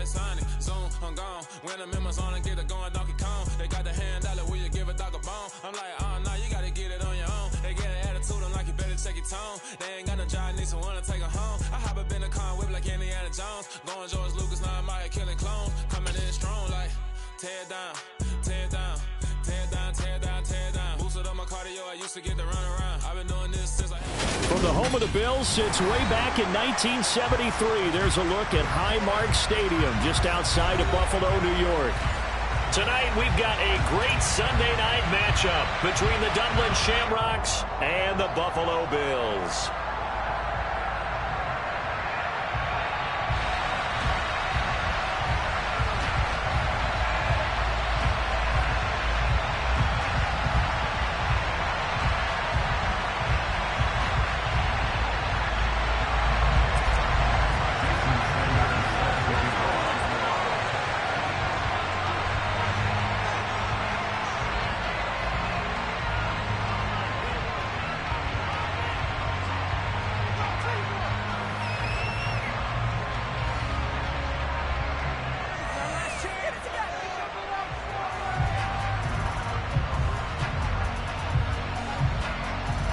Sonic, zoom, I'm gone. When I'm in my zone and get it going, Donkey Kong. They got the hand out, will you give a dog a bone? I'm like, oh, no, you gotta get it on your own. They get an attitude, I'm like, you better check your tone. They ain't got no job, need someone to take her home. I hop up in the car and whip like Indiana Jones. Going George Lucas, now I'm out here killing clones. Coming in strong like, tear down, tear down, tear down, tear down, tear down. Boosted up my cardio, I used to get to run around. I've been doing this since I... From the home of the Bills since way back in 1973, there's a look at Highmark Stadium just outside of Buffalo, New York. Tonight, we've got a great Sunday night matchup between the Dublin Shamrocks and the Buffalo Bills.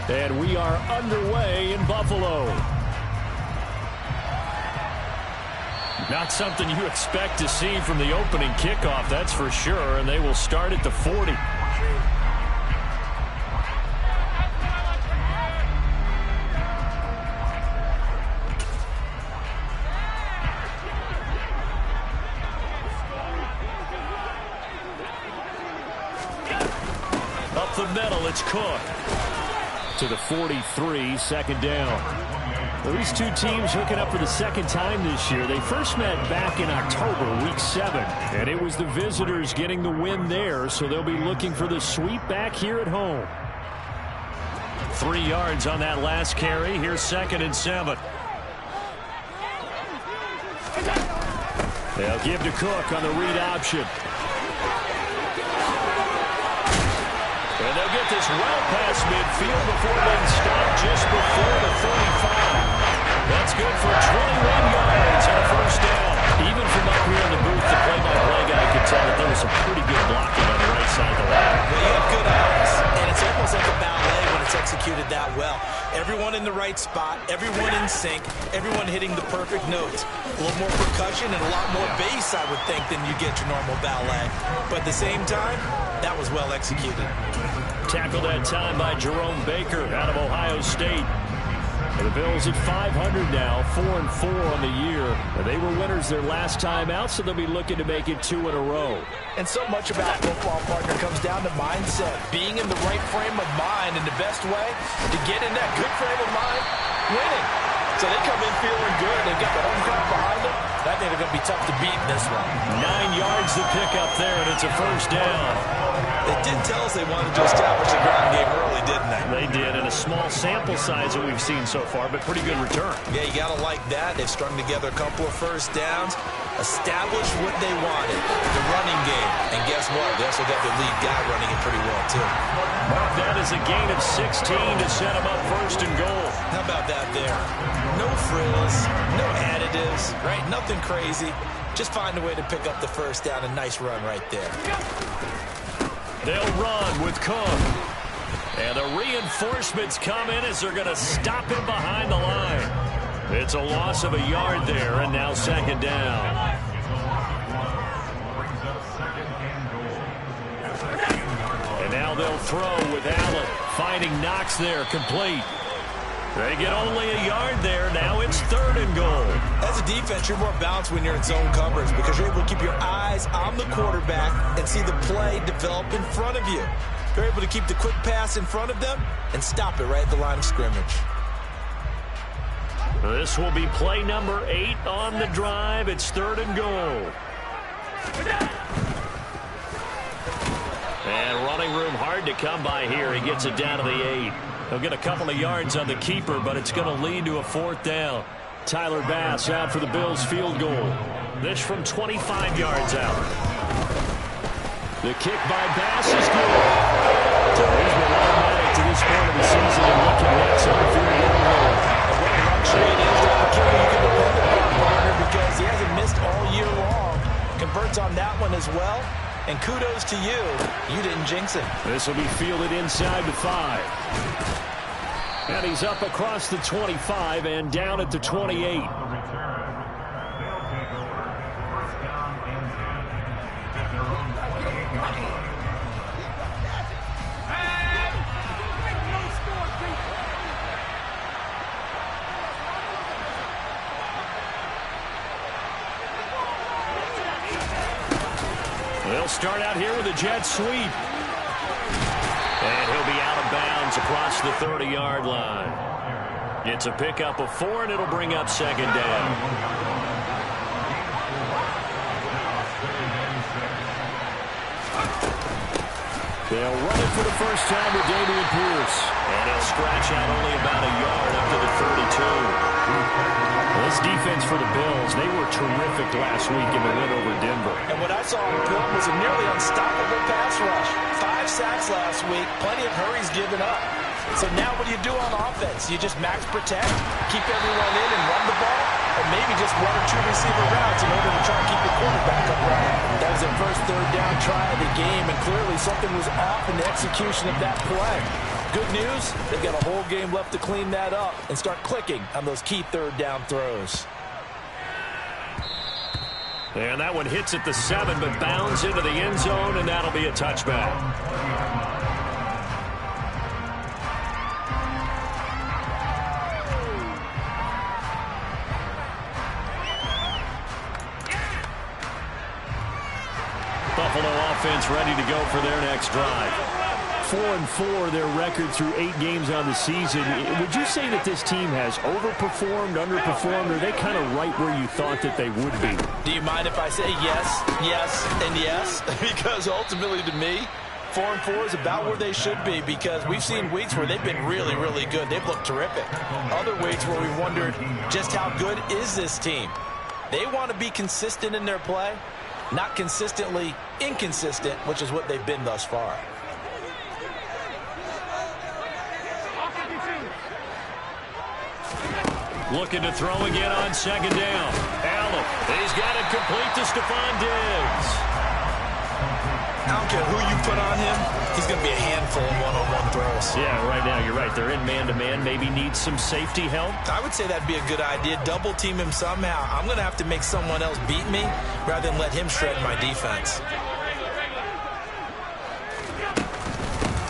And we are underway in Buffalo. Not something you expect to see from the opening kickoff, that's for sure. And they will start at the 40. Up the middle, it's Cook. To the 43, second down. Well, these two teams hooking up for the second time this year. They first met back in October, week 7. And it was the visitors getting the win there, so they'll be looking for the sweep back here at home. 3 yards on that last carry. Here's 2nd and 7. They'll give to Cook on the read option. And they'll get this well past midfield before being stopped just before the 35. That's good for 21 yards and a first down. Even from up here in the booth, the play-by-play guy could tell that there was some pretty good blocking on the right side of the line. Well, you have good eyes, and it's almost like a ballet when it's executed that well. Everyone in the right spot, everyone in sync, everyone hitting the perfect notes. A little more percussion and a lot more bass, I would think, than you get your normal ballet. But at the same time, that was well executed. Tackled that time by Jerome Baker out of Ohio State. The Bills at 500 now, 4-4 on the year. They were winners their last time out, so they'll be looking to make it 2 in a row. And so much about football, partner, comes down to mindset. Being in the right frame of mind, and the best way to get in that good frame of mind, winning. So they come in feeling good. They've got the home crowd behind them. I think they're going to be tough to beat in this one. 9 yards to pick up there, and it's a first down. They did tell us they wanted to establish the ground game early, didn't they? They did, and a small sample size that we've seen so far, but pretty good return. Yeah, you got to like that. They've strung together a couple of first downs, established what they wanted, the running game. And guess what? They also got their lead guy running it pretty well, too. Mark that is a gain of 16 to set them up 1st and goal. How about that there? No frills, no additives, right? Nothing crazy. Just find a way to pick up the first down. A nice run right there. They'll run with Cook. And the reinforcements come in as they're going to stop him behind the line. It's a loss of a yard there, and now 2nd down. And now they'll throw with Allen. Finding Knox there, complete. They get only a yard there. Now it's 3rd and goal. As a defense, you're more balanced when you're in zone coverage because you're able to keep your eyes on the quarterback and see the play develop in front of you. You're able to keep the quick pass in front of them and stop it right at the line of scrimmage. This will be play number 8 on the drive. It's 3rd and goal. And running room hard to come by here. He gets it down to the 8. He'll get a couple of yards on the keeper, but it's going to lead to a 4th down. Tyler Bass out for the Bills field goal. This from 25 yards out. The kick by Bass is good. So he's been automatic to this point of the season and looking next on field goal. And what a luxury it is to have a kicker you can depend upon, partner, because he hasn't missed all year long. points on that one as well. And kudos to you. You didn't jinx it. This will be fielded inside the 5. And he's up across the 25 and down at the 28. They'll start out here with a jet sweep. And he'll be out of bounds across the 30-yard line. It's a pickup of 4, and it'll bring up second down. They'll run it for the first time with Dameon Pierce. And he'll scratch out only about a yard up to the 32. This defense for the Bills, they were terrific last week in the win over Denver. And what I saw on the field was a nearly unstoppable pass rush. 5 sacks last week, plenty of hurries given up. So now what do you do on offense? You just max protect, keep everyone in and run the ball, or maybe just 1 or 2 receiver routes in order to try and keep the quarterback upright. That was their first third down try of the game, and clearly something was off in the execution of that play. Good news, they've got a whole game left to clean that up and start clicking on those key third down throws. And that one hits at the 7, but bounds into the end zone, and that'll be a touchback. Buffalo offense ready to go for their next drive. 4-4, their record through 8 games on the season. Would you say that this team has overperformed, underperformed, or are they kind of right where you thought that they would be? Do you mind if I say yes, yes, and yes? Because ultimately to me, 4-4 is about where they should be, because we've seen weeks where they've been really, really good. They've looked terrific. Other weeks where we wondered just how good is this team. They want to be consistent in their play, not consistently inconsistent, which is what they've been thus far. Looking to throw again on second down. Allen, he's got it complete to Stephon Diggs. I don't care who you put on him, he's going to be a handful of one-on-one throws. Yeah, right now, you're right. They're in man-to-man, maybe needs some safety help. I would say that'd be a good idea. Double team him somehow. I'm going to have to make someone else beat me rather than let him shred my defense.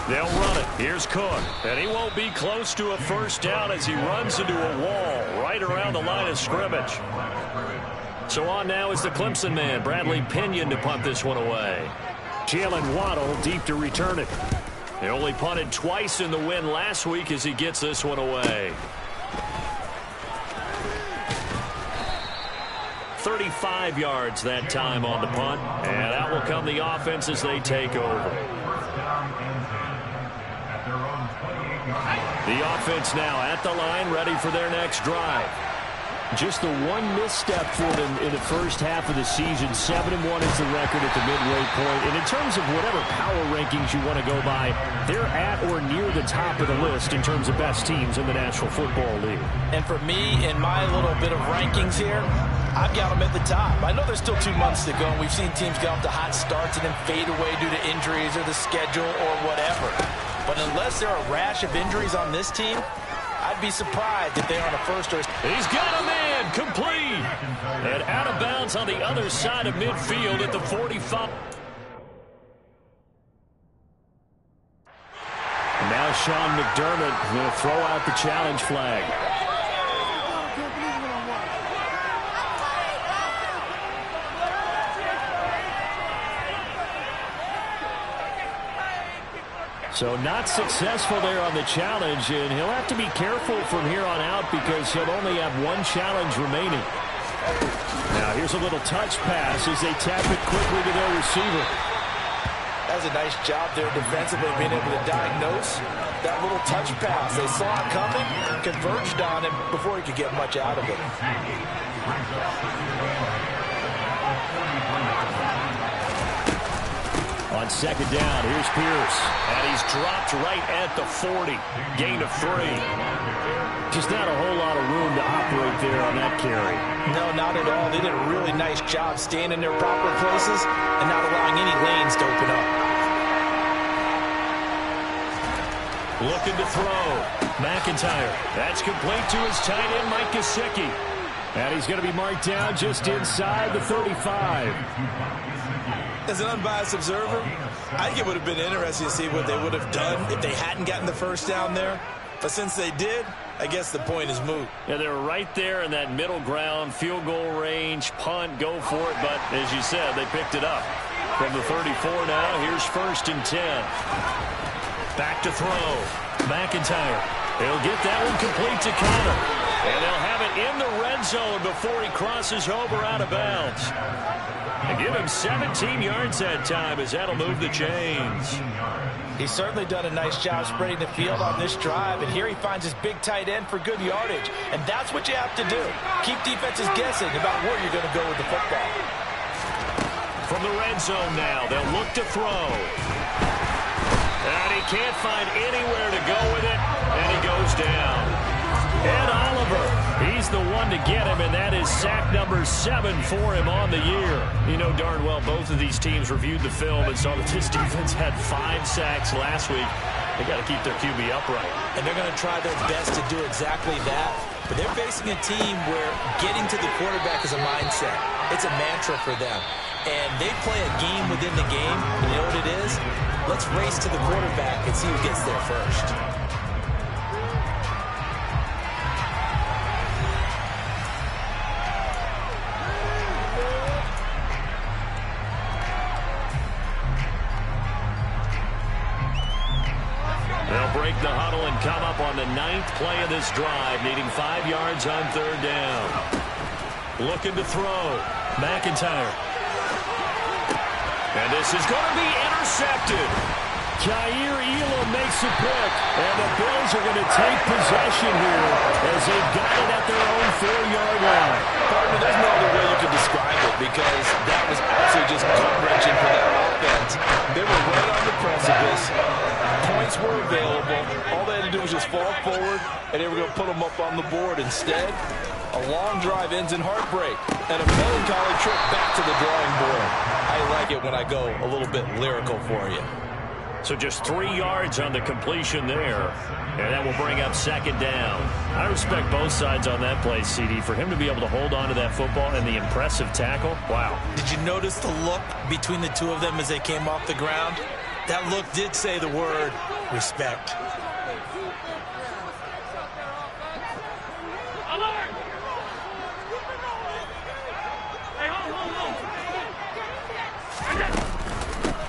They'll run it. Here's Cook. And he won't be close to a first down as he runs into a wall right around the line of scrimmage. So on now is the Clemson man, Bradley Pinion, to punt this one away. Jalen Waddle deep to return it. He only punted twice in the win last week as he gets this one away. 35 yards that time on the punt. And out will come the offense as they take over. The offense now at the line, ready for their next drive. Just the one misstep for them in the first half of the season. 7-1 is the record at the midway point. And in terms of whatever power rankings you want to go by, they're at or near the top of the list in terms of best teams in the National Football League. And for me, in my little bit of rankings here, I've got them at the top. I know there's still 2 months to go, and we've seen teams get off to hot starts and then fade away due to injuries or the schedule or whatever. But unless there are a rash of injuries on this team, I'd be surprised if they are on a first or... He's got a man, complete. And out of bounds on the other side of midfield at the 45. Now Sean McDermott will throw out the challenge flag. So not successful there on the challenge, and he'll have to be careful from here on out because he'll only have 1 challenge remaining. Now here's a little touch pass as they tap it quickly to their receiver. That was a nice job there defensively, being able to diagnose that little touch pass. They saw it coming, converged on him before he could get much out of it. On On second down, here's Pierce. And he's dropped right at the 40. Gain of 3. Just not a whole lot of room to operate there on that carry. No, not at all. They did a really nice job staying in their proper places and not allowing any lanes to open up. Looking to throw. McIntyre. That's complete to his tight end, Mike Gesicki. And he's going to be marked down just inside the 35. As an unbiased observer, I think it would have been interesting to see what they would have done if they hadn't gotten the first down there. But since they did, I guess the point is moot. Yeah, they're right there in that middle ground, field goal range, punt, go for it. But as you said, they picked it up. From the 34 now, here's 1st and 10. Back to throw. McIntyre. He'll get that one complete to Connor. And they'll have it in the red zone before he crosses over out of bounds. And give him 17 yards that time as that'll move the chains. He's certainly done a nice job spreading the field on this drive, and here he finds his big tight end for good yardage. And that's what you have to do. Keep defenses guessing about where you're going to go with the football. From the red zone now, they'll look to throw. And he can't find anywhere to go with it, and he goes down. Ed Oliver, he's the one to get him, and that is sack number 7 for him on the year. You know darn well both of these teams reviewed the film and saw that this defense had 5 sacks last week. They got to keep their QB upright. And they're going to try their best to do exactly that. But they're facing a team where getting to the quarterback is a mindset. It's a mantra for them. And they play a game within the game. And you know what it is? Let's race to the quarterback and see who gets there first. They'll break the huddle and come up on the 9th play of this drive, needing 5 yards on 3rd down. Looking to throw. McIntyre. And this is going to be intercepted. Jair Elam makes a pick, and the Bills are going to take possession here as they've got it at their own 4-yard line. Partner, there's no other way you can describe it because that was absolutely just gut-wrenching for that offense. They were right on the precipice. Points were available. All they had to do was just fall forward, and they were going to put them up on the board. Instead, a long drive ends in heartbreak and a melancholy trip back to the drawing board. I like it when I go a little bit lyrical for you. So just 3 yards on the completion there, and that will bring up 2nd down. I respect both sides on that play, CD. For him to be able to hold on to that football and the impressive tackle, wow. Did you notice the look between the two of them as they came off the ground? That look did say the word respect.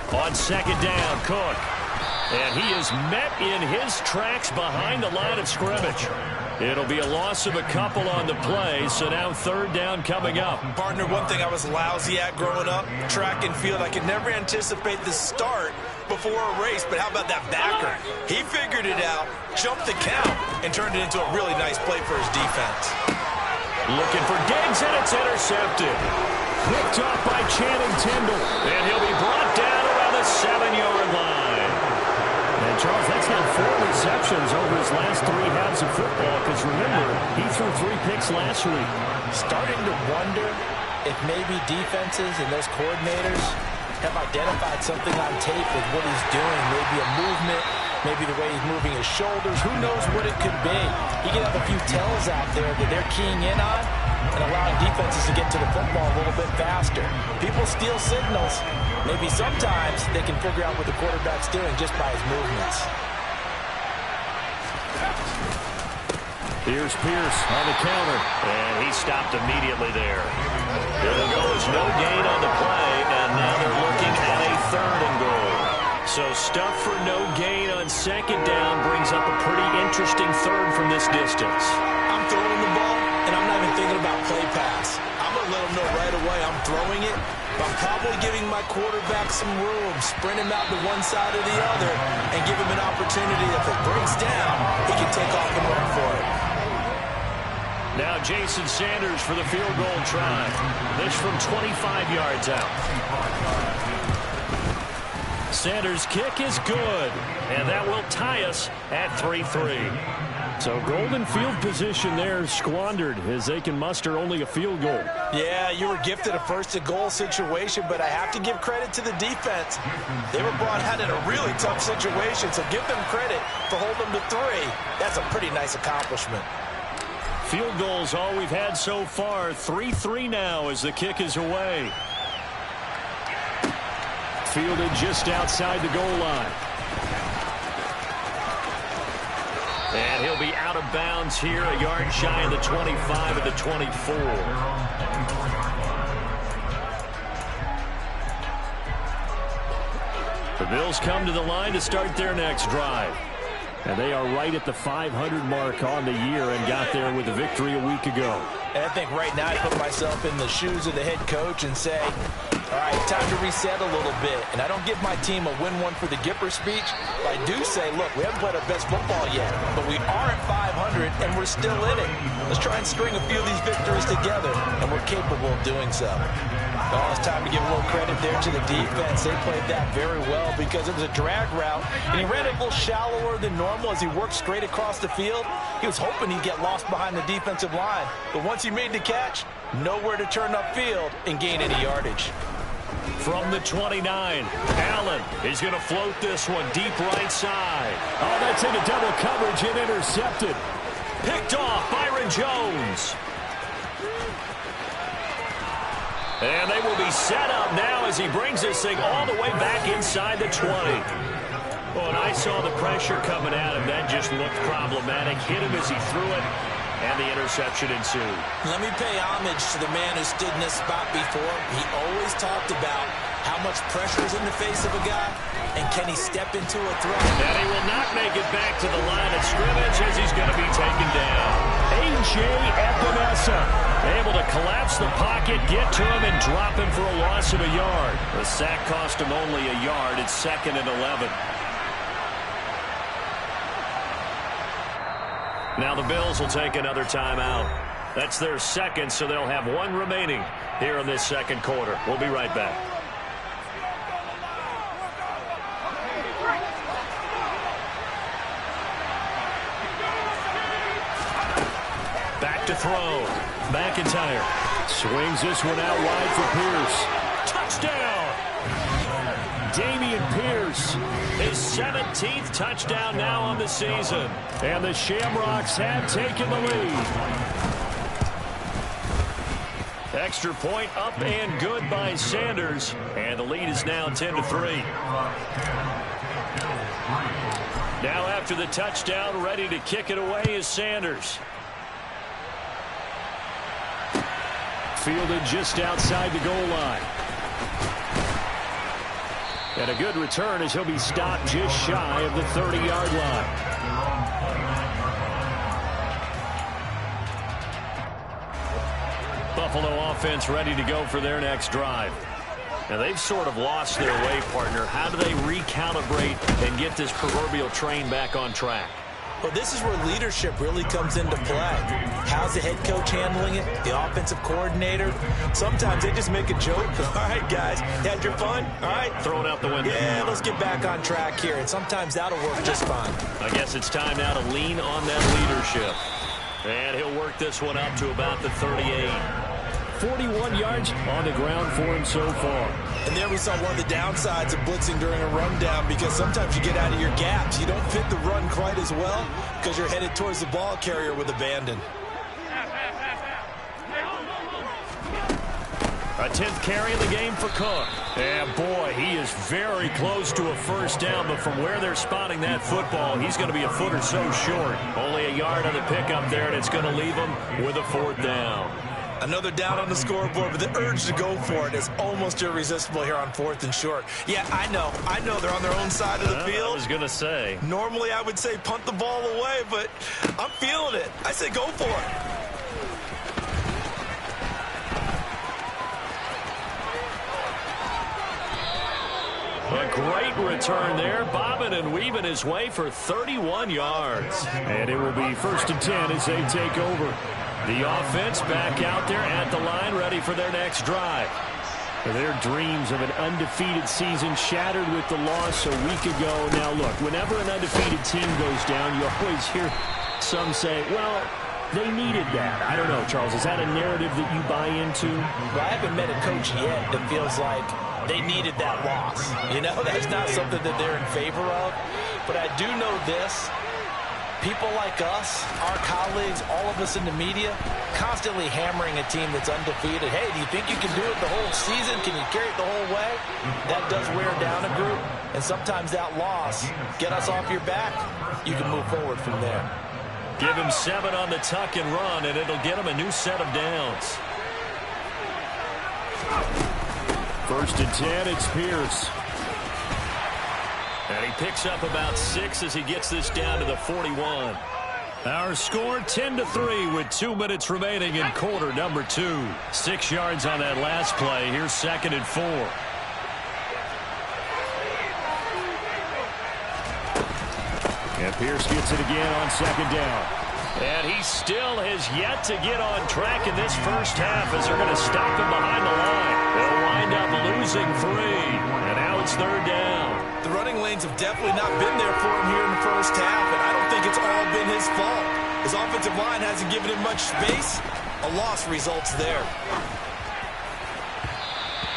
On 2nd down, Cook. And he is met in his tracks behind the line of scrimmage. It'll be a loss of a couple on the play, so now 3rd down coming up. Partner, one thing I was lousy at growing up, track and field, I could never anticipate the start before a race, but how about that backer? He figured it out, jumped the count, and turned it into a really nice play for his defense. Looking for Diggs, and it's intercepted. Picked off by Channing Tindall, and he'll be brought down around the 7-yard line. And Charles, that's now 4 receptions over his last 3 halves of football, because remember, he threw 3 picks last week. Starting to wonder if maybe defenses and those coordinators have identified something on tape with what he's doing, maybe a movement, maybe the way he's moving his shoulders. Who knows what it could be? He could have a few tells out there that they're keying in on and allowing defenses to get to the football a little bit faster. People steal signals. Maybe sometimes they can figure out what the quarterback's doing just by his movements. Here's Pierce on the counter, and he stopped immediately there. There goes no gain on the play, and now they're looking at a 3rd and goal. So stuff for no gain on 2nd down brings up a pretty interesting 3rd from this distance. I'm throwing the ball, and I'm not even thinking about play pass. I'm going to let him know right away I'm throwing it, but I'm probably giving my quarterback some room, sprint him out to one side or the other, and give him an opportunity. If it breaks down, he can take off and run for it. Now Jason Sanders for the field goal try. This from 25 yards out. Sanders' kick is good, and that will tie us at 3-3. So golden field position there squandered as they can muster only a field goal. Yeah, you were gifted a first-and-goal situation, but I have to give credit to the defense. They were brought out in a really tough situation, so give them credit for holding them to 3. That's a pretty nice accomplishment. Field goals all we've had so far. 3-3 now as the kick is away. Fielded just outside the goal line. And he'll be out of bounds here, a yard shy of the 25 at the 24. The Bills come to the line to start their next drive. And they are right at the 500 mark on the year and got there with a victory a week ago. And I think right now I put myself in the shoes of the head coach and say, all right, time to reset a little bit. And I don't give my team a win one for the Gipper speech. But I do say, look, we haven't played our best football yet, but we are at 500 and we're still in it. Let's try and string a few of these victories together, and we're capable of doing so. Oh, it's time to give a little credit there to the defense. They played that very well because it was a drag route, and he ran it a little shallower than normal as he worked straight across the field. He was hoping he'd get lost behind the defensive line, but once he made the catch, nowhere to turn upfield and gain any yardage. From the 29, Allen is going to float this one deep right side. Oh, that's into double coverage and intercepted. Picked off Byron Jones. And they will be set up now as he brings this thing all the way back inside the 20. Well, and I saw the pressure coming at him. That just looked problematic. Hit him as he threw it, and the interception ensued. Let me pay homage to the man who stood in this spot before. He always talked about how much pressure is in the face of a guy, and can he step into a throw. And he will not make it back to the line of scrimmage as he's going to be taken down. A.J. Epinesa able to collapse the pocket, get to him, and drop him for a loss of a yard. The sack cost him only a yard. It's 2nd and 11. Now the Bills will take another timeout. That's their second, so they'll have one remaining here in this second quarter. We'll be right back. Back to throw. McIntyre swings this one out wide for Pierce. Touchdown! Dameon Pierce, his 17th touchdown now on the season. And the Shamrocks have taken the lead. Extra point up and good by Sanders. And the lead is now 10-3. Now after the touchdown, ready to kick it away is Sanders. Fielded just outside the goal line. And a good return as he'll be stopped just shy of the 30-yard line. Buffalo offense ready to go for their next drive. Now they've sort of lost their way, partner. How do they recalibrate and get this proverbial train back on track? Well, this is where leadership really comes into play. How's the head coach handling it? The offensive coordinator? Sometimes they just make a joke. All right, guys, had your fun? All right. Throw it out the window. Yeah, let's get back on track here. And sometimes that'll work just fine. I guess it's time now to lean on that leadership. And he'll work this one up to about the 38. 41 yards on the ground for him so far. And there we saw one of the downsides of blitzing during a rundown, because sometimes you get out of your gaps. You don't fit the run quite as well because you're headed towards the ball carrier with abandon. A 10th carry in the game for Cook. And boy, he is very close to a first down, but from where they're spotting that football, he's going to be a foot or so short. Only a yard on the pickup there, and it's going to leave him with a 4th down. Another down on the scoreboard, but the urge to go for it is almost irresistible here on 4th and short. Yeah, I know they're on their own side of the field. I was going to say. Normally I would say punt the ball away, but I'm feeling it. I say go for it. A great return there, bobbing and weaving his way for 31 yards. And it will be 1st and 10 as they take over. The offense back out there at the line, ready for their next drive. Their dreams of an undefeated season shattered with the loss a week ago. Now, look, whenever an undefeated team goes down, you always hear some say, well, they needed that. I don't know, Charles. Is that a narrative that you buy into? Well, I haven't met a coach yet that feels like they needed that loss. You know, that's not something that they're in favor of. But I do know this. People like us, our colleagues, all of us in the media, constantly hammering a team that's undefeated. Hey, do you think you can do it the whole season? Can you carry it the whole way? That does wear down a group. And sometimes that loss, get us off your back, you can move forward from there. Give him 7 on the tuck and run, and it'll get him a new set of downs. 1st and 10, it's Pierce. And he picks up about 6 as he gets this down to the 41. Our score 10-3 with 2 minutes remaining in quarter number 2. 6 yards on that last play. Here's 2nd and 4. And Pierce gets it again on 2nd down. And he still has yet to get on track in this first half as they're going to stop him behind the line. They'll wind up losing 3. And now it's 3rd down. The running lanes have definitely not been there for him here in the first half, and I don't think it's all been his fault. His offensive line hasn't given him much space. A loss results there.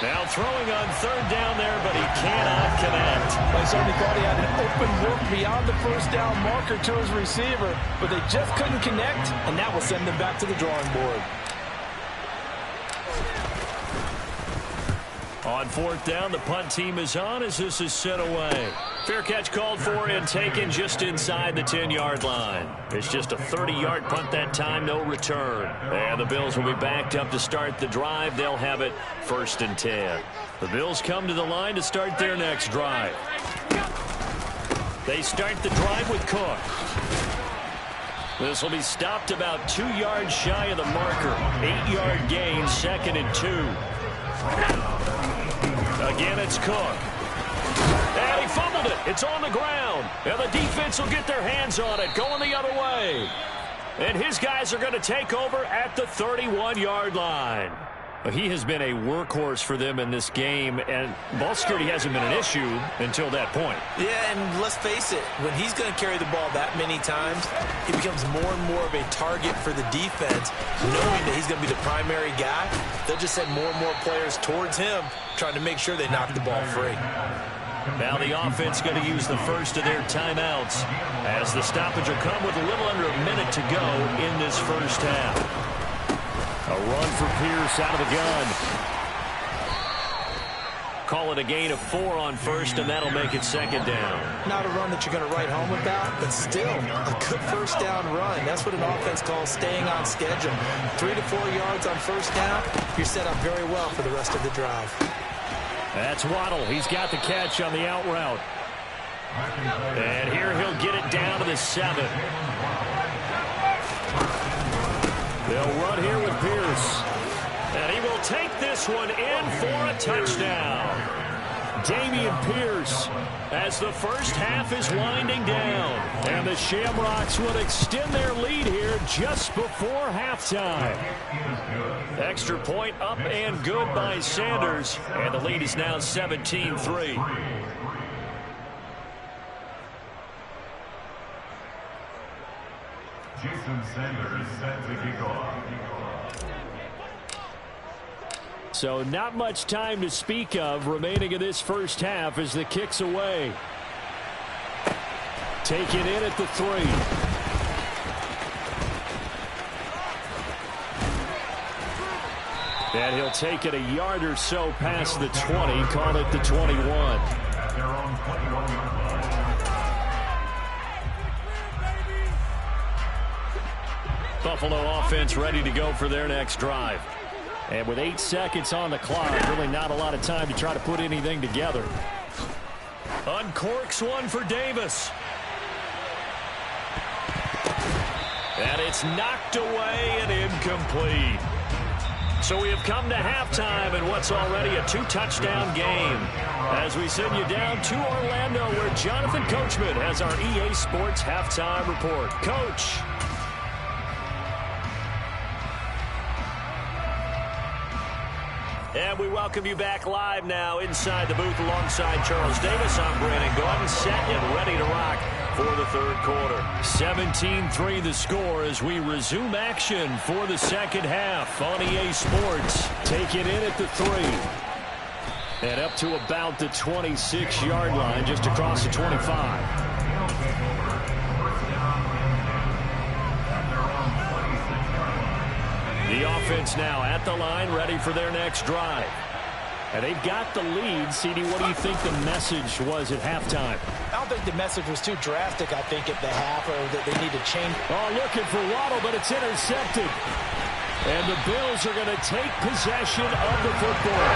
Now throwing on 3rd down there, but he cannot connect. I certainly thought he had an open look beyond the first down marker to his receiver, but they just couldn't connect, and that will send them back to the drawing board. On 4th down, the punt team is on as this is sent away. Fair catch called for and taken just inside the 10-yard line. It's just a 30-yard punt that time, no return. And the Bills will be backed up to start the drive. They'll have it 1st and 10. The Bills come to the line to start their next drive. They start the drive with Cook. This will be stopped about 2 yards shy of the marker. 8-yard gain, 2nd and 2. Again, it's Cook. And he fumbled it. It's on the ground. And the defense will get their hands on it, going the other way. And his guys are going to take over at the 31-yard line. He has been a workhorse for them in this game, and ball security hasn't been an issue until that point. Yeah, and let's face it, when he's going to carry the ball that many times, he becomes more and more of a target for the defense, knowing that he's going to be the primary guy. They'll just send more and more players towards him, trying to make sure they knock the ball free. Now the offense going to use the first of their timeouts, as the stoppage will come with a little under a minute to go in this first half. A run for Pierce out of the gun. Call it a gain of 4 on 1st, and that'll make it 2nd down. Not a run that you're going to write home about, but still a good first down run. That's what an offense calls staying on schedule. 3 to 4 yards on 1st down, you're set up very well for the rest of the drive. That's Waddle. He's got the catch on the out route. And here he'll get it down to the 7. They'll run here with Pierce. And he will take this one in for a touchdown. Dameon Pierce, as the first half is winding down. And the Shamrocks will extend their lead here just before halftime. Extra point up and good by Sanders. And the lead is now 17-3. Jason Sanders set to kick off. So not much time to speak of remaining in this first half as the kick's away. Taken in at the 3. And he'll take it a yard or so past the 20, call it the 21. At their own 21-yard line. Buffalo offense ready to go for their next drive. And with 8 seconds on the clock, really not a lot of time to try to put anything together. Uncorks one for Davis. And it's knocked away and incomplete. So we have come to halftime in what's already a 2-touchdown game. As we send you down to Orlando, where Jonathan Coachman has our EA Sports halftime report. Coach. And we welcome you back live now inside the booth alongside Charles Davis. I'm Brandon Gordon, set and ready to rock for the third quarter. 17-3 the score as we resume action for the second half on EA Sports. Take it in at the 3. And up to about the 26-yard line, just across the 25. The offense now at the line, ready for their next drive. And they've got the lead. CD, what do you think the message was at halftime? I don't think the message was too drastic, I think, at the half, or that they need to change. Oh, looking for Waddle, but it's intercepted. And the Bills are going to take possession of the football.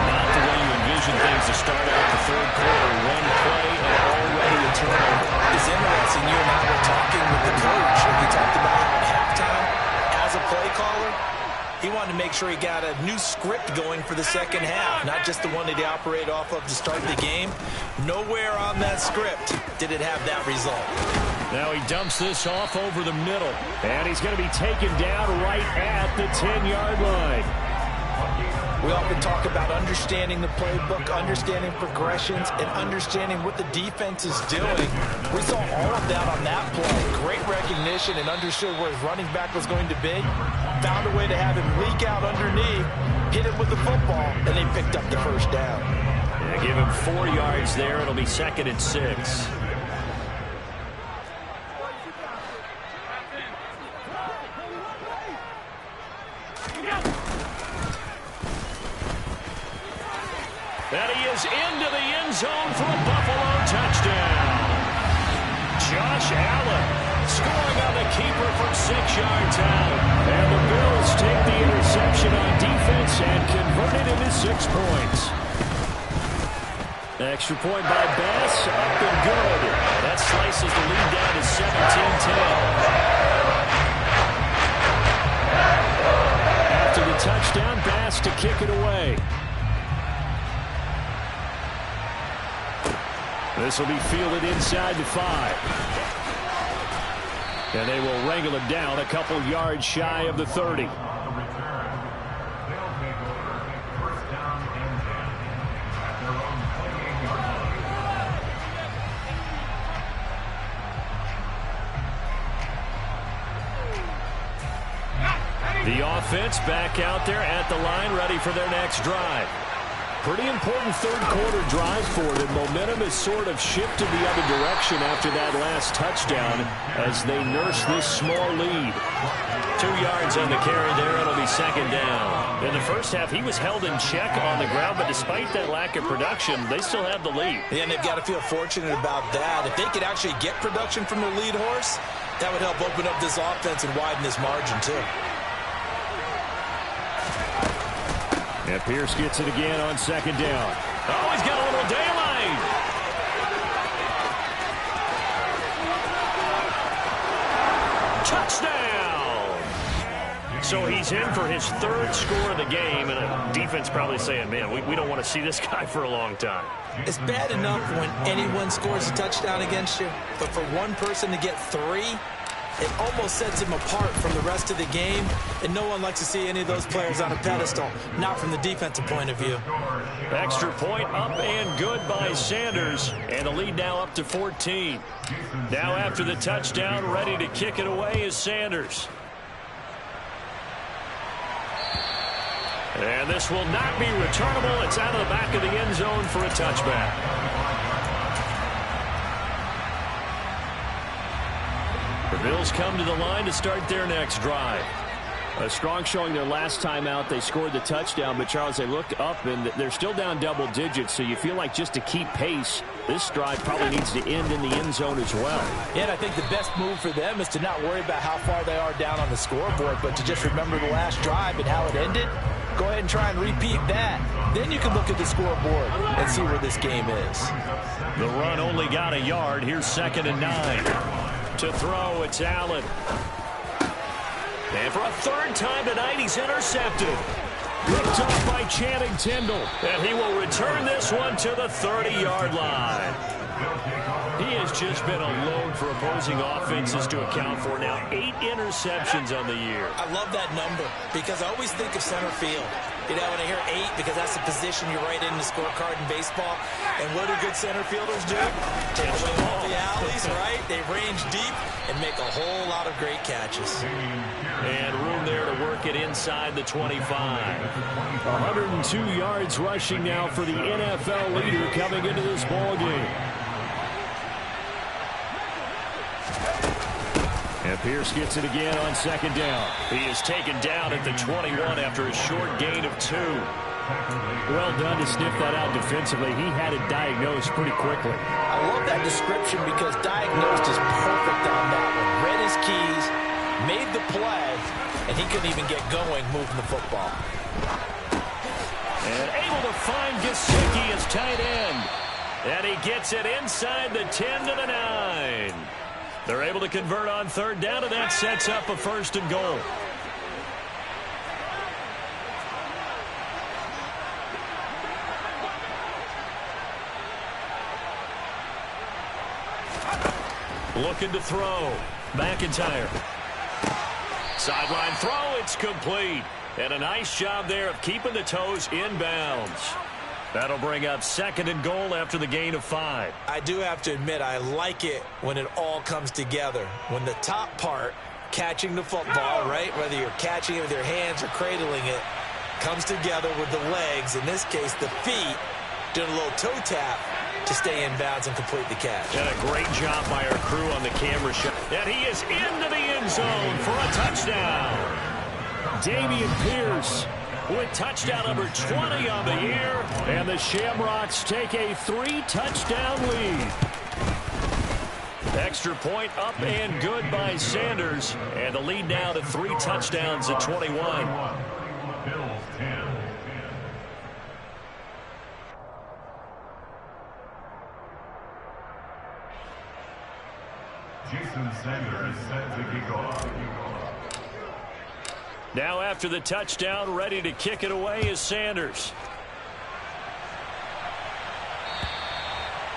Not the way you envision things to start out the third quarter. One play and already a turnover. It's interesting. You and I were talking with the coach, and we talked about halftime. As a play caller, he wanted to make sure he got a new script going for the second half, not just the one that he operated off of to start the game. Nowhere on that script did it have that result. Now he dumps this off over the middle, and he's going to be taken down right at the 10-yard line. We often talk about understanding the playbook, understanding progressions, and understanding what the defense is doing. We saw all of that on that play. Great recognition and understood where his running back was going to be. Found a way to have him leak out underneath, hit him with the football, and they picked up the first down. Yeah, give him 4 yards there. It'll be 2nd and 6. And he is into the end zone for a Buffalo touchdown. Josh Allen scoring on the keeper from 6 yards out. And the Bills take the interception on defense and convert it into 6 points. Extra point by Bass, up and good. That slices the lead down to 17-10. After the touchdown, Bass to kick it away. This will be fielded inside the 5. And they will wrangle it down a couple yards shy of the 30. The offense back out there at the line, ready for their next drive. Pretty important third quarter drive for them. Momentum has sort of shifted the other direction after that last touchdown as they nurse this small lead. 2 yards on the carry there. It'll be 2nd down. In the first half, he was held in check on the ground, but despite that lack of production, they still have the lead. Yeah, and they've got to feel fortunate about that. If they could actually get production from their lead horse, that would help open up this offense and widen this margin, too. And Pierce gets it again on 2nd down. Oh, he's got a little daylight. Touchdown. So he's in for his 3rd score of the game, and a defense probably saying, man, we don't want to see this guy for a long time. It's bad enough when anyone scores a touchdown against you, but for one person to get 3, it almost sets him apart from the rest of the game, and no one likes to see any of those players on a pedestal, not from the defensive point of view. Extra point up and good by Sanders, and the lead now up to 14. Now after the touchdown, ready to kick it away is Sanders. And this will not be returnable. It's out of the back of the end zone for a touchback. The Bills come to the line to start their next drive. A strong showing their last time out. They scored the touchdown, but Charles, they look up and they're still down double digits, so you feel like just to keep pace, this drive probably needs to end in the end zone as well. Yeah, and I think the best move for them is to not worry about how far they are down on the scoreboard, but to just remember the last drive and how it ended. Go ahead and try and repeat that. Then you can look at the scoreboard and see where this game is. The run only got a yard. Here's 2nd and 9. To throw, it's Allen. And for a 3rd time tonight, he's intercepted. Picked off by Channing Tindall. And he will return this one to the 30-yard line. He has just been a load for opposing offenses to account for now. 8 interceptions on the year. I love that number because I always think of center field. You know, when I hear 8, because that's the position you write in the scorecard in baseball. And what do good center fielders do? Take away all the alleys, right? They range deep and make a whole lot of great catches. And room there to work it inside the 25. 102 yards rushing now for the NFL leader coming into this ball game. And Pierce gets it again on second down. He is taken down at the 21 after a short gain of 2. Well done to sniff that out defensively. He had it diagnosed pretty quickly. I love that description because diagnosed is perfect on that one. Read his keys, made the play, and he couldn't even get going moving the football. And able to find Gesicki as tight end. And he gets it inside the 10 to the 9. They're able to convert on third down, and that sets up a 1st and goal. Looking to throw. McIntyre. Sideline throw. It's complete. And a nice job there of keeping the toes inbounds. That'll bring up 2nd and goal after the gain of 5. I do have to admit, I like it when it all comes together. When the top part, catching the football, right, whether you're catching it with your hands or cradling it, comes together with the legs, in this case the feet, doing a little toe tap to stay in bounds and complete the catch. And a great job by our crew on the camera shot. And he is into the end zone for a touchdown. Dameon Pierce with touchdown number 20 on the year. And the Shamrocks take a 3-touchdown lead. Extra point up and good by Sanders. And the lead now to 3 touchdowns at 21. Bills 10. Jason Sanders set to kick off. Now after the touchdown, ready to kick it away is Sanders.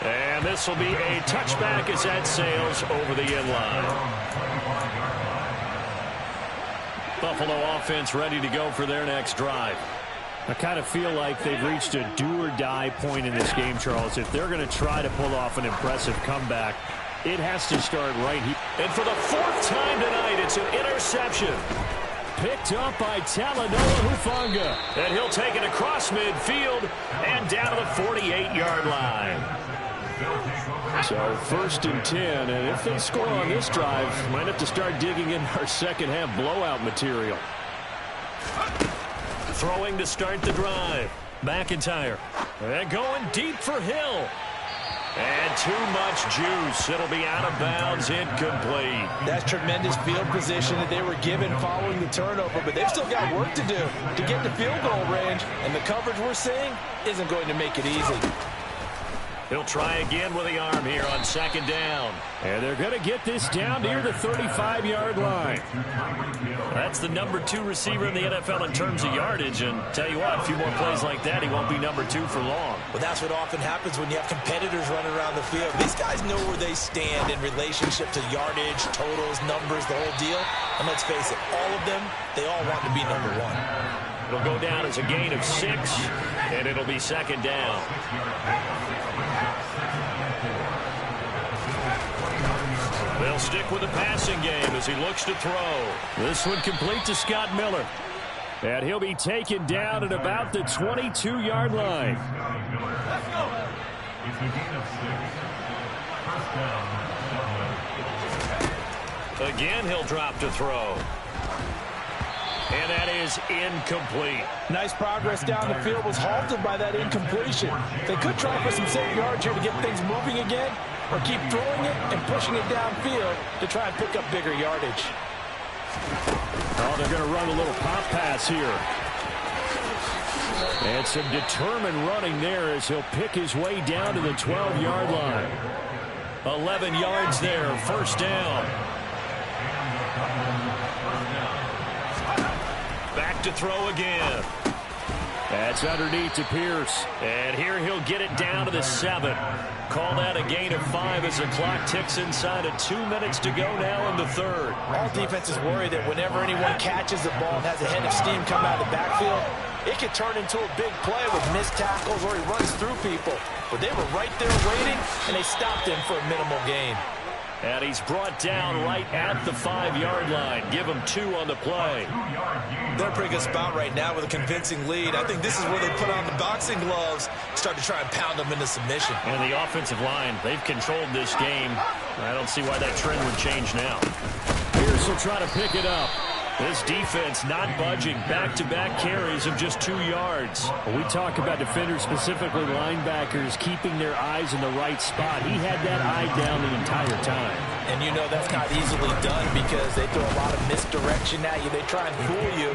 And this will be a touchback as that sails over the end line. Buffalo offense ready to go for their next drive. I kind of feel like they've reached a do-or-die point in this game, Charles. If they're going to try to pull off an impressive comeback, it has to start right here. And for the 4th time tonight, it's an interception. Picked up by Talanoa Hufanga. And he'll take it across midfield and down to the 48-yard line. So 1st and 10, and if they score on this drive, might have to start digging in our second half blowout material. Throwing to start the drive. McIntyre. And going deep for Hill. And too much juice. It'll be out of bounds, incomplete. That's tremendous field position that they were given following the turnover, but they've still got work to do to get to field goal range, and the coverage we're seeing isn't going to make it easy. He'll try again with the arm here on 2nd down. And they're going to get this down near the 35-yard line. That's the number 2 receiver in the NFL in terms of yardage. And tell you what, a few more plays like that, he won't be number 2 for long. Well, that's what often happens when you have competitors running around the field. These guys know where they stand in relationship to yardage, totals, numbers, the whole deal. And let's face it, all of them, they all want to be number 1. It'll go down as a gain of 6, and it'll be 2nd down. They'll stick with the passing game as he looks to throw. This one complete to Scott Miller. And he'll be taken down at about the 22-yard line. Let's go. It's a gain of 6. 1st down. Again, he'll drop to throw. And that is incomplete. Nice progress down the field was halted by that incompletion. They could try for some safe yards here to get things moving again, or keep throwing it and pushing it downfield to try and pick up bigger yardage. Oh, they're going to run a little pop pass here. And some determined running there as he'll pick his way down to the 12-yard line. 11 yards there, 1st down. Back to throw again. That's underneath to Pierce. And here he'll get it down to the 7. Call that a gain of 5 as the clock ticks inside of 2 minutes to go now in the 3rd. All defenses worry that whenever anyone catches the ball and has a head of steam come out of the backfield, it could turn into a big play with missed tackles or he runs through people. But they were right there waiting, and they stopped him for a minimal gain. And he's brought down right at the 5-yard line. Give him 2 on the play. They're in a pretty good spot right now with a convincing lead. I think this is where they put on the boxing gloves, start to try and pound them into submission. And the offensive line, they've controlled this game. I don't see why that trend would change now. Pierce will try to pick it up. This defense not budging. Back-to-back carries of just 2 yards. We talk about defenders, specifically linebackers, keeping their eyes in the right spot. He had that eye down the entire time. And you know that's not easily done because they throw a lot of misdirection at you. They try and fool you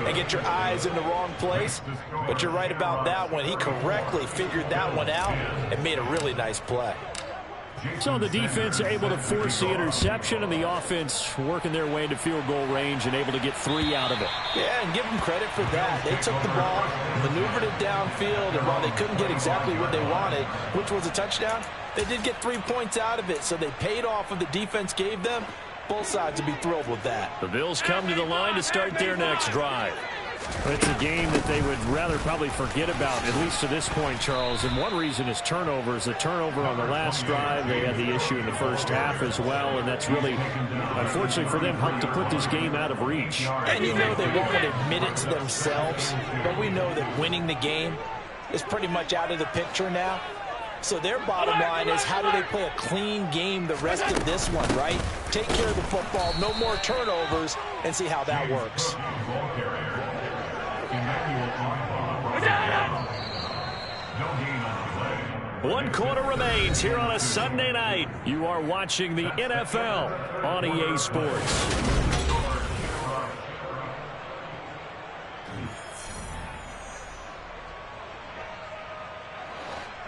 and get your eyes in the wrong place. But you're right about that one. He correctly figured that one out and made a really nice play. So the defense able to force the interception, and the offense working their way into field goal range and able to get 3 out of it. Yeah, and give them credit for that. They took the ball, maneuvered it downfield, and while they couldn't get exactly what they wanted, which was a touchdown, they did get 3 points out of it. So they paid off what the defense gave them. Both sides would be thrilled with that. The Bills come to the line to start their next drive. It's a game that they would rather probably forget about, at least to this point, Charles. And one reason is turnovers. A turnover on the last drive. They had the issue in the first half as well, and that's really, unfortunately for them, helped to put this game out of reach. And you know they won't admit it to themselves, but we know that winning the game is pretty much out of the picture now. So their bottom line is, how do they play a clean game the rest of this one, right? Take care of the football, no more turnovers, and see how that works. 1 quarter remains here on a Sunday night. You are watching the NFL on EA Sports.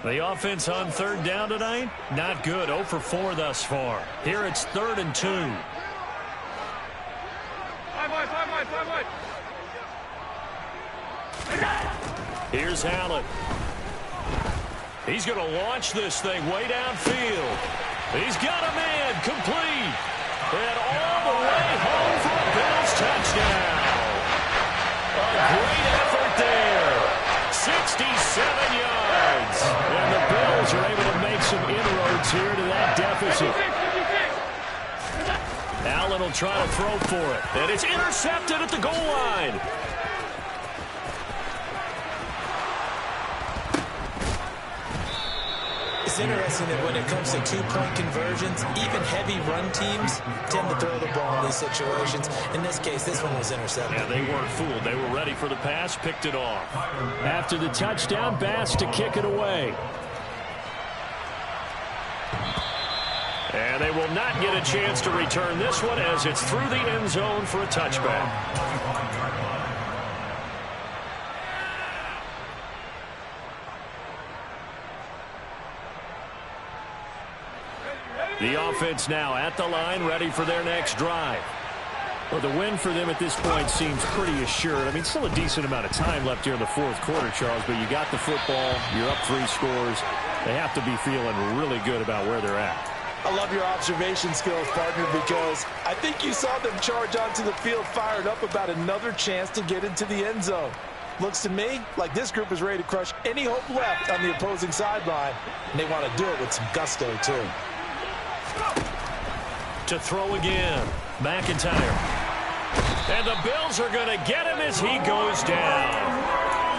The offense on 3rd down tonight, not good. 0 for 4 thus far. Here it's 3rd and 2. Here's Allen. He's going to launch this thing way downfield. He's got a man complete. And all the way home for a Bills touchdown. A great effort there. 67 yards. And the Bills are able to make some inroads here to that deficit. Allen will try to throw for it. And it's intercepted at the goal line. It's interesting that when it comes to 2-point conversions, even heavy run teams tend to throw the ball in these situations. In this case, this one was intercepted. Yeah, they weren't fooled. They were ready for the pass, picked it off. After the touchdown, Bass to kick it away. And they will not get a chance to return this one as it's through the end zone for a touchback. The offense now at the line, ready for their next drive. Well, the win for them at this point seems pretty assured. I mean, still a decent amount of time left here in the 4th quarter, Charles, but you got the football, you're up 3 scores. They have to be feeling really good about where they're at. I love your observation skills, partner, because I think you saw them charge onto the field fired up about another chance to get into the end zone. Looks to me like this group is ready to crush any hope left on the opposing sideline, and they want to do it with some gusto, too. To throw again, McIntyre. And the Bills are going to get him as he goes down.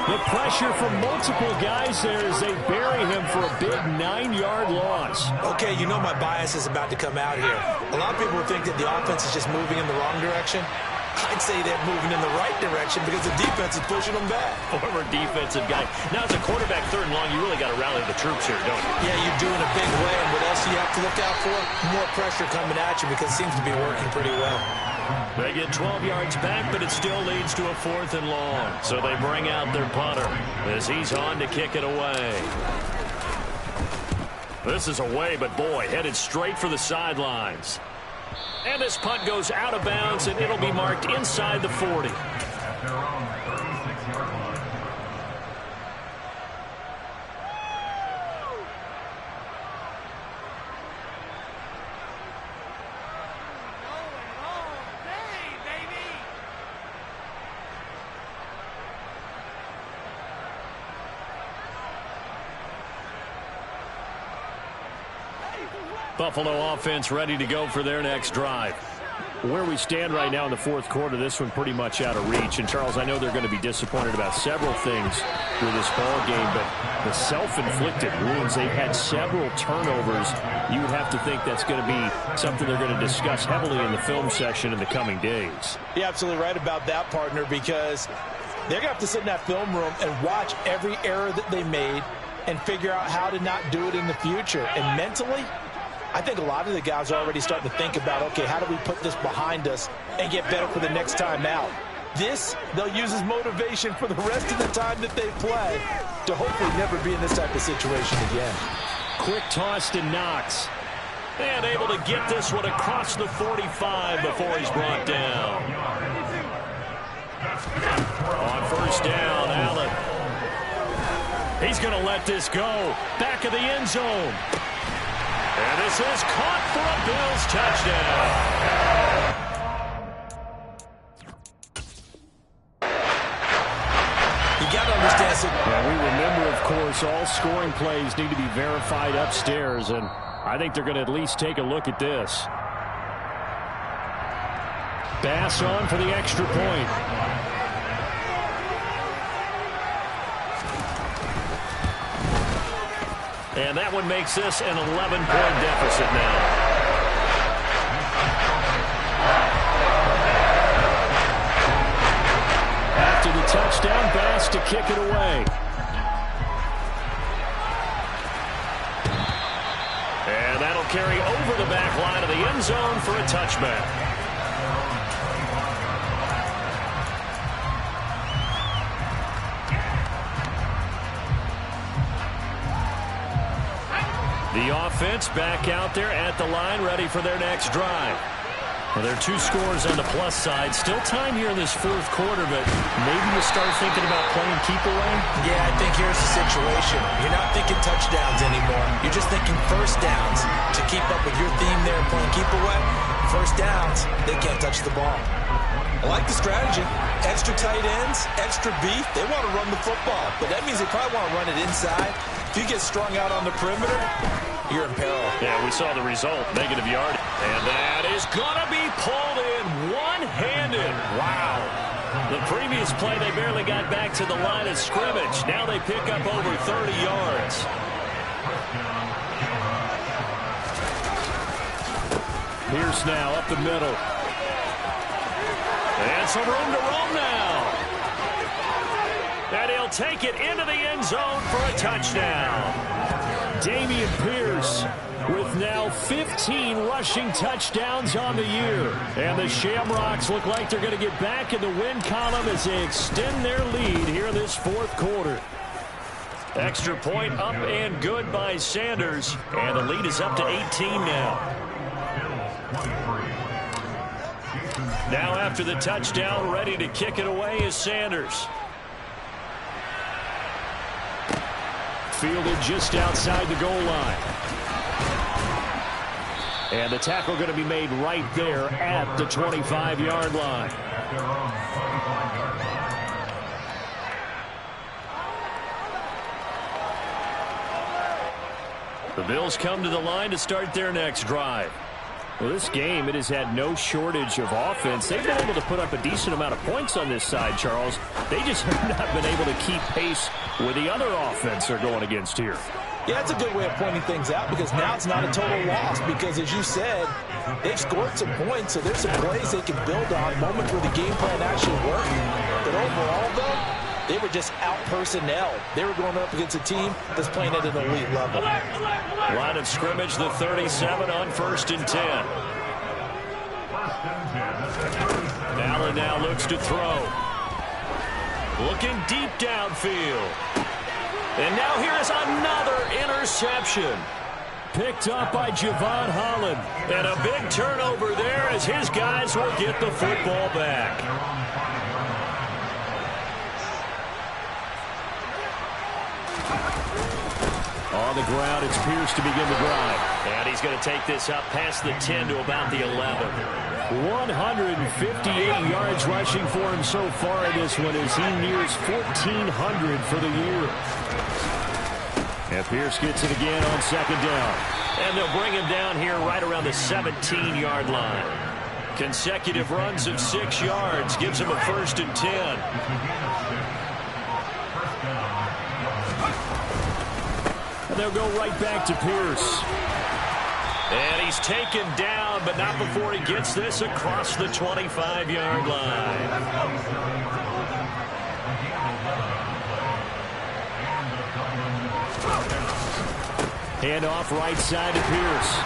The pressure from multiple guys there as they bury him for a big 9-yard loss. Okay, you know my bias is about to come out here. A lot of people think that the offense is just moving in the wrong direction. I'd say they're moving in the right direction because the defense is pushing them back. Former defensive guy. Now, as a quarterback 3rd and long, you really got to rally the troops here, don't you? Yeah, you're doing a big way, and what else do you have to look out for? More pressure coming at you because it seems to be working pretty well. They get 12 yards back, but it still leads to a 4th and long. So they bring out their punter as he's on to kick it away. This is away, but boy, headed straight for the sidelines. And this punt goes out of bounds, and it'll be marked inside the 40. Buffalo offense ready to go for their next drive. Where we stand right now in the fourth quarter, this one pretty much out of reach. And, Charles, I know they're going to be disappointed about several things with this ball game, but the self-inflicted wounds, they've had several turnovers. You would have to think that's going to be something they're going to discuss heavily in the film session in the coming days. You're absolutely right about that, partner, because they're going to have to sit in that film room and watch every error that they made and figure out how to not do it in the future. And mentally, I think a lot of the guys are already starting to think about, okay, how do we put this behind us and get better for the next time out? This, they'll use as motivation for the rest of the time that they play to hopefully never be in this type of situation again. Quick toss to Knox. And able to get this one across the 45 before he's brought down. On first down, Allen. He's going to let this go. Back of the end zone. And this is caught for a Bills touchdown. You got to understand. And we remember, of course, all scoring plays need to be verified upstairs, and I think they're going to at least take a look at this. Bass on for the extra point. And that one makes this an 11-point deficit now. After the touchdown, Bass to kick it away. And that'll carry over the back line of the end zone for a touchback. The offense back out there at the line, ready for their next drive. Well, there are two scores on the plus side. Still time here in this fourth quarter, but maybe you start thinking about playing keep away? Yeah, I think here's the situation. You're not thinking touchdowns anymore. You're just thinking first downs. To keep up with your theme there, playing keep away, first downs, they can't touch the ball. I like the strategy. Extra tight ends, extra beef. They want to run the football, but that means they probably want to run it inside. If you get strung out on the perimeter, you're in peril. Yeah, we saw the result, negative yard. And that is going to be pulled in one-handed. Wow. The previous play, they barely got back to the line of scrimmage. Now they pick up over 30 yards. Pierce now up the middle. And some room to roam now. And he'll take it into the end zone for a touchdown. Dameon Pierce with now 15 rushing touchdowns on the year. And the Shamrocks look like they're going to get back in the win column as they extend their lead here in this fourth quarter. Extra point up and good by Sanders. And the lead is up to 18 now. Now after the touchdown, ready to kick it away is Sanders. Fielded just outside the goal line. And the tackle going to be made right there at the 25-yard line. The Bills come to the line to start their next drive. Well, this game, it has had no shortage of offense. They've been able to put up a decent amount of points on this side, Charles. They just have not been able to keep pace with the other offense they're going against here. Yeah, that's a good way of pointing things out because now it's not a total loss because, as you said, they've scored some points, so there's some plays they can build on, moments where the game plan actually worked. But overall, though, they were just out-personnel. They were going up against a team that's playing at an elite level. Line of scrimmage, the 37 on 1st and 10. Allen now looks to throw. Looking deep downfield. And now here is another interception. Picked up by Javon Holland. And a big turnover there as his guys will get the football back. On the ground, it's Pierce to begin the drive. And he's going to take this up past the 10 to about the 11. 158 yards rushing for him so far in this one as he nears 1,400 for the year. And And Pierce gets it again on second down. And they'll bring him down here right around the 17-yard line. Consecutive runs of 6 yards gives him a 1st and 10. And they'll go right back to Pierce. And he's taken down, but not before he gets this across the 25-yard line. Hand off right side to Pierce.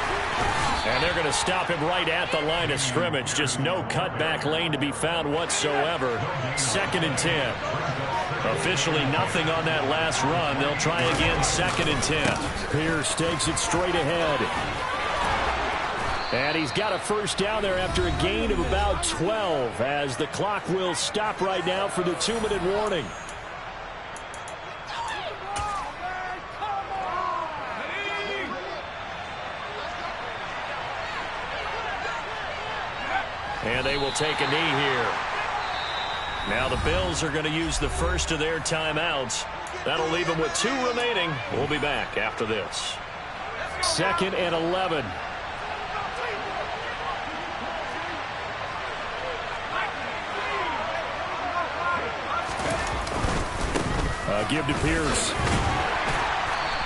And they're going to stop him right at the line of scrimmage. Just no cutback lane to be found whatsoever. 2nd and 10. Officially nothing on that last run. They'll try again 2nd and 10. Pierce takes it straight ahead. And he's got a 1st down there after a gain of about 12 as the clock will stop right now for the 2-minute warning. And they will take a knee here. Now the Bills are going to use the first of their timeouts. That'll leave them with 2 remaining. We'll be back after this. 2nd and 11. Give to Pierce.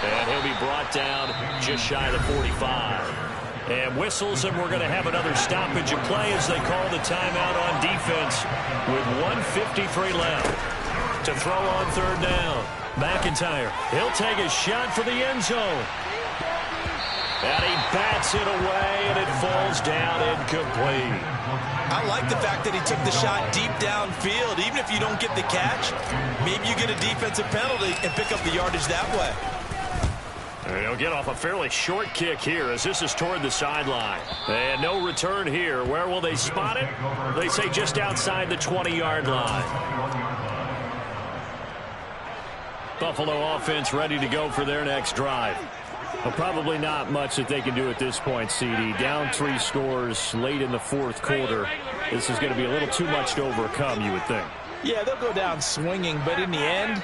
And he'll be brought down just shy of the 45. And whistles, and we're going to have another stoppage of play as they call the timeout on defense with 1:53 left to throw on 3rd down. McIntyre, he'll take a shot for the end zone. And he bats it away, and it falls down incomplete. I like the fact that he took the shot deep downfield. Even if you don't get the catch, maybe you get a defensive penalty and pick up the yardage that way. He'll get off a fairly short kick here as this is toward the sideline. And no return here. Where will they spot it? They say just outside the 20-yard line. Buffalo offense ready to go for their next drive. Well, probably not much that they can do at this point, CD. Down 3 scores late in the 4th quarter. This is going to be a little too much to overcome, you would think. Yeah, they'll go down swinging, but in the end,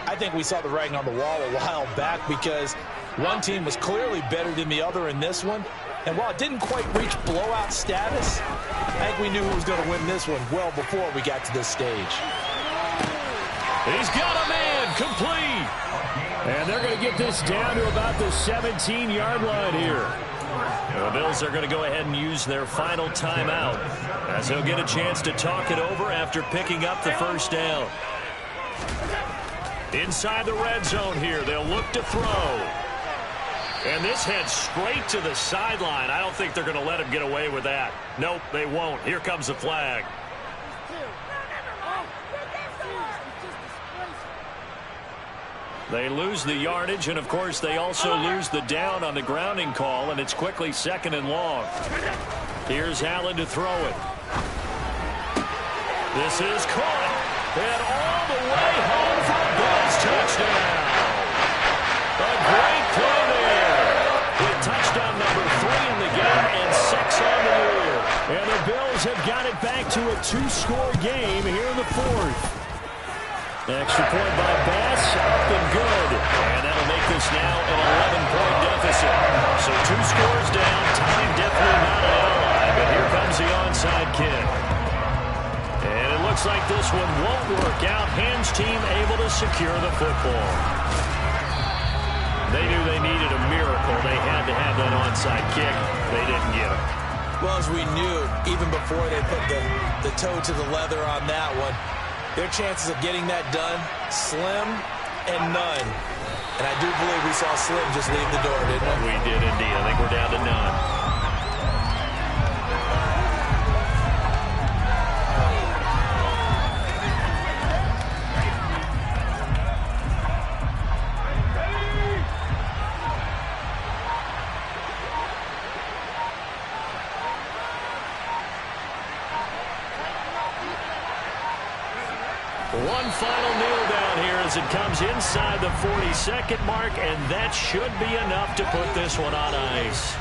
I think we saw the writing on the wall a while back because one team was clearly better than the other in this one. And while it didn't quite reach blowout status, I think we knew who was going to win this one well before we got to this stage. He's got a man complete. And they're going to get this down to about the 17-yard line here. The Bills are going to go ahead and use their final timeout as they'll get a chance to talk it over after picking up the 1st down. Inside the red zone here, they'll look to throw. And this heads straight to the sideline. I don't think they're going to let him get away with that. Nope, they won't. Here comes the flag. They lose the yardage, and, of course, they also lose the down on the grounding call, and it's quickly 2nd and long. Here's Allen to throw it. This is caught, and all the way home for a Bills touchdown. A great play there. With touchdown number 3 in the game and 6 on the year. And the Bills have got it back to a 2-score game here in the 4th. Extra point by Bass, up and good. And that'll make this now an 11-point deficit. So 2 scores down, time definitely not an ally, but here comes the onside kick. And it looks like this one won't work out. Ham's team able to secure the football. They knew they needed a miracle. They had to have that onside kick. They didn't get it. Well, as we knew, even before they put the toe to the leather on that one, their chances of getting that done, slim and none. And I do believe we saw Slim just leave the door, didn't we? We did indeed. I think we're down to none. One final kneel down here as it comes inside the 40-second mark, and that should be enough to put this one on ice.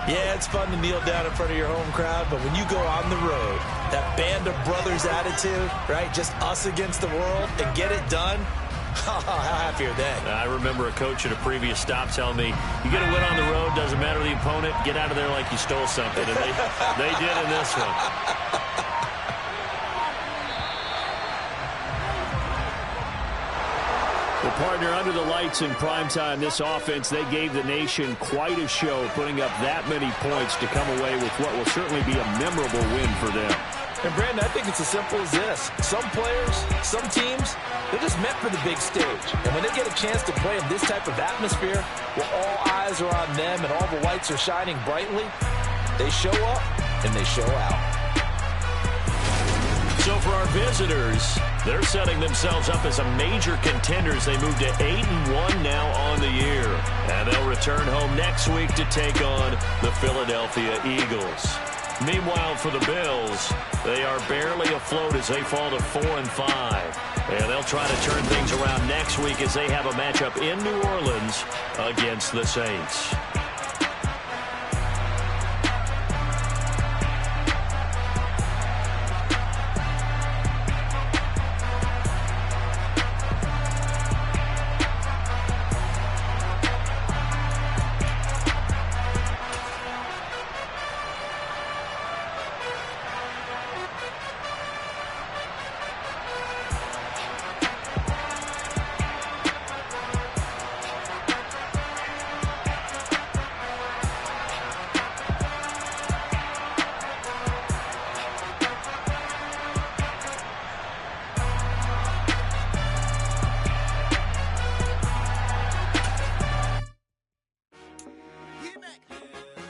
Yeah, it's fun to kneel down in front of your home crowd, but when you go on the road, that band of brothers attitude, right, just us against the world, and get it done, How happy are they? I remember a coach at a previous stop telling me, you get a win on the road, doesn't matter the opponent, get out of there like you stole something. And they did in this one. Well, partner, under the lights in primetime, this offense, they gave the nation quite a show, putting up that many points to come away with what will certainly be a memorable win for them. And, Brandon, I think it's as simple as this. Some players, some teams, they're just meant for the big stage. And when they get a chance to play in this type of atmosphere, where all eyes are on them and all the lights are shining brightly, they show up and they show out. So for our visitors, they're setting themselves up as a major contender as they move to 8-1 now on the year. And they'll return home next week to take on the Philadelphia Eagles. Meanwhile, for the Bills, they are barely afloat as they fall to 4-5. And they'll try to turn things around next week as they have a matchup in New Orleans against the Saints.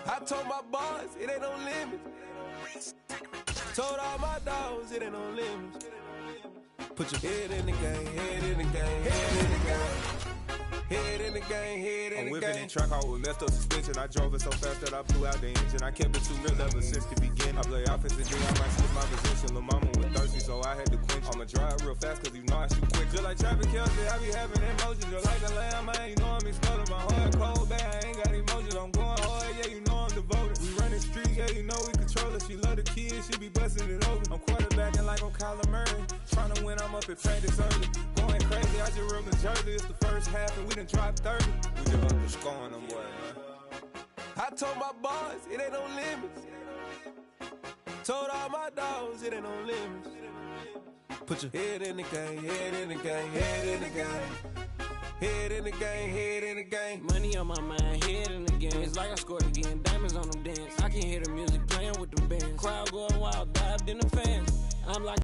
I told my boys, it ain't no limits. Told all my dogs, it ain't no limits. Put your head in the game, head in the game, head in the game. Head in the game, head in the game. I'm whipping in track out with messed up suspension. I drove it so fast that I blew out the engine. I kept it too real ever since the beginning. I play offensive D, I might switch my position. Lil' mama was thirsty, so I had to quench. I'ma drive real fast, cause you know I shoot quick. Just like traffic Kelsey, I be having emotions. Just like a lamb, I ain't know I'm exploding. My heart cold, bad, I ain't got emotions. I'm going hard, yeah, you know I'm devoted. We run the streets, yeah, you know we control it. She love the kids, she be busting it over. I'm quarterbacking like I'm Kyler Murray. Trying to win, I'm up at practice early. Going crazy, I just rubbed the jersey. It's the first half, and we done dropped 30. We just up to scoring them, boy, man. I told my boys, it ain't no limits. Told all my dogs, it ain't no limits. Put your head in the game, head in the game, head in the game. Head in the game, head in the game. Money on my mind, head in the game. It's like I scored again, diamonds on them dance. I can hear the music playing with them bands. Crowd going wild, dived in the fans. I'm like